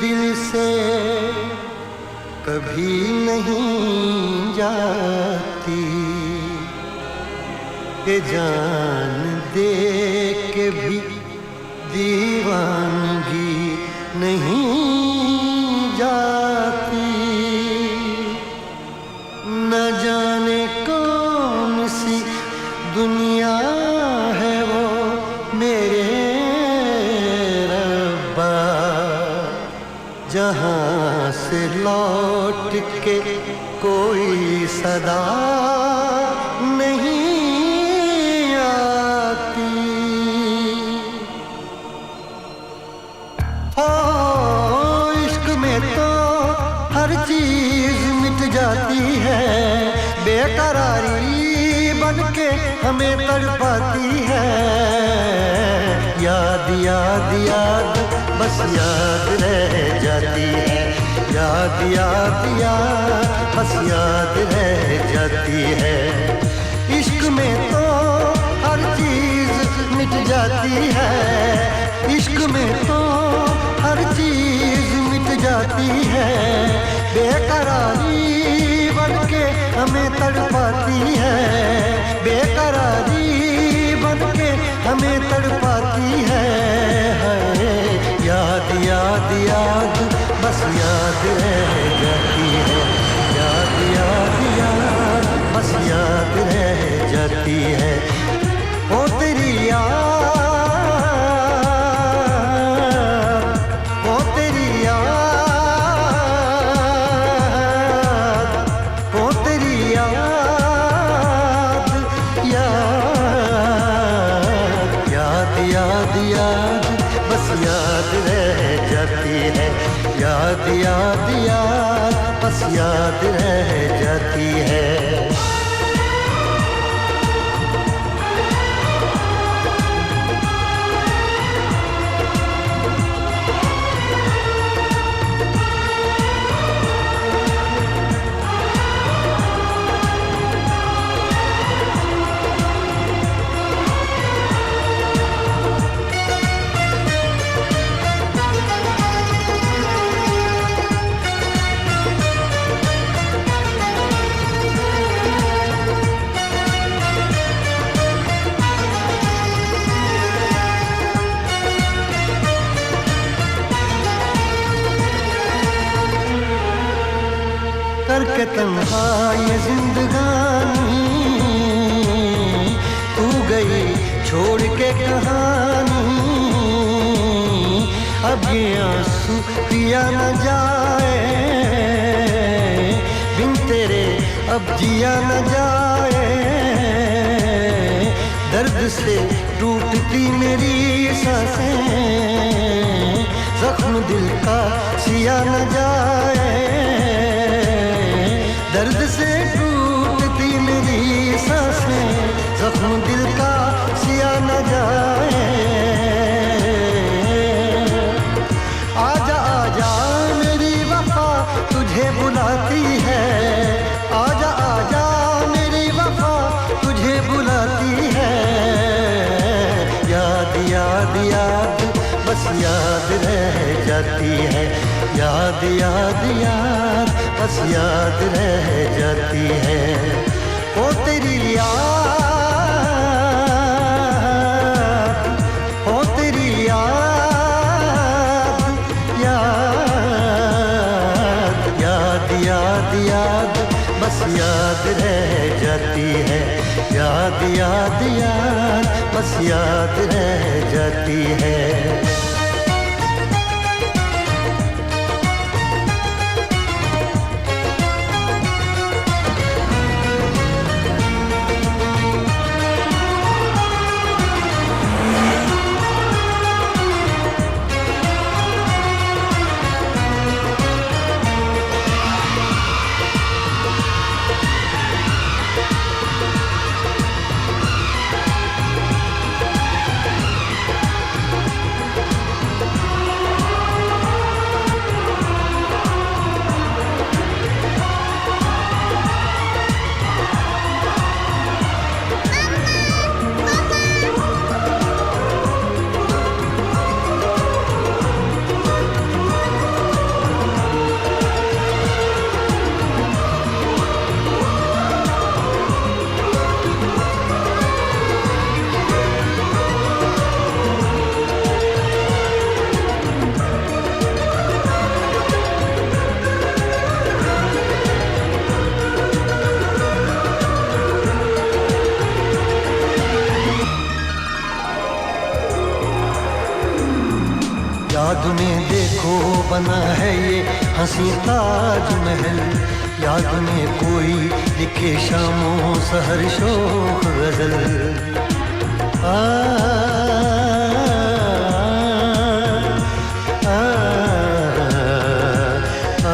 दिल से कभी नहीं जाती, ये जान दे के भी दीवानगी नहीं जाती। न जाने कौन सी दुनिया है वो मेरे रब्बा, जहाँ से लौट के कोई सदा नहीं आती। हो इश्क में तो हर चीज मिट जाती है, बेकरारी बन के हमें तड़पाती है। याद याद याद बस याद रह जाती है, याद याद याद बस याद रह जाती है। इश्क में तो हर चीज मिट जाती है, इश्क में तो हर चीज मिट जाती है, बेकरारी बन के हमें तड़पाती है, बेकरारी बन के हमें तड़पाती है। याद याद याद बस याद रह जाती है, याद याद याद बस याद रह जाती है। ओ तेरी याद, ओ तेरी याद, ओ तेरी याद, याद याद याद बस याद रह जाती है, याद याद याद बस याद रह जाती है। करके तन्हा ये जिंदगानी, तू गई छोड़ के कहानी। अब ये आंसू पिया न जाए, बिन तेरे अब जिया न जाए। दर्द से टूटती मेरी सांसें, जख्म दिल का सिया न जाए। दर्द से टूटती मेरी सांसें, जख्म दिल का सिया न जाए। आजा आजा मेरी वफा तुझे बुलाती है, आजा आजा मेरी वफा तुझे बुलाती है। याद याद याद बस याद रह जाती है, याद याद याद बस याद रह जाती है। ओ तेरी याद, ओ तेरी याद, याद याद याद याद बस याद रह जाती है, याद याद याद बस याद रह जाती है। याद में देखो बना है ये हंसी ताजमहल, याद में कोई लिखे शामों सहर शोख गजल। आ, आ, आ,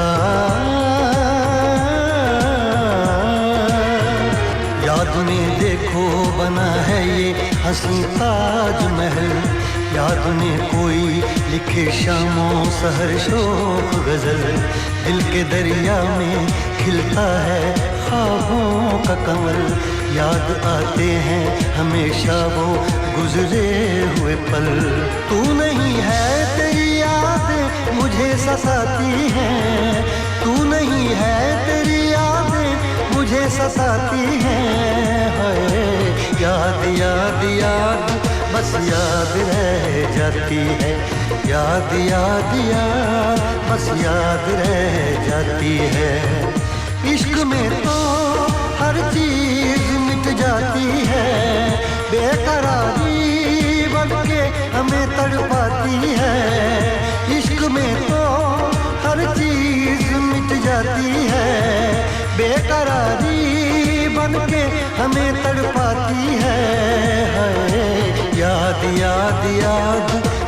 याद में देखो बना है ये हंसी ताजमहल, याद में कोई लिखे शामों सहर शोक गजल। दिल के दरिया में खिलता है ख्वाबों का कमल, याद आते हैं हमेशा वो गुजरे हुए पल। तू नहीं है तेरी यादें मुझे सताती हैं, तू नहीं है तेरी यादें मुझे सताती हैं। हाय याद याद याद बस याद रह जाती है, याद याद याद बस याद रह जाती है। इश्क में तो हर चीज मिट जाती है, बेकरारी बढ़ के हमें तड़पाती है। इश्क में तो हर चीज मिट जाती है, बेकरारी बन के हमें तड़पाती है। याद याद याद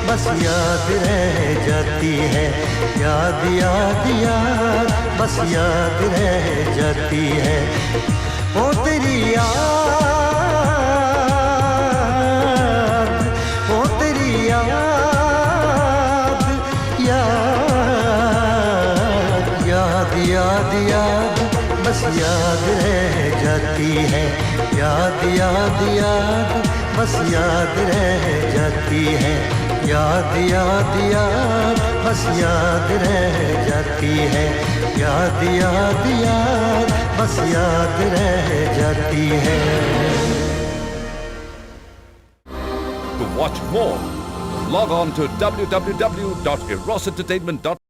बस याद रह जाती है, याद याद याद बस याद रह जाती है। ओ तेरी याद, ओ तेरी याद, याद याद याद याद बस याद रह जाती है, याद याद याद बस याद रह जाती है, याद याद याद बस याद रह जाती है, याद याद याद बस याद रह जाती है। To watch more, log on to www.erosentertainment.com.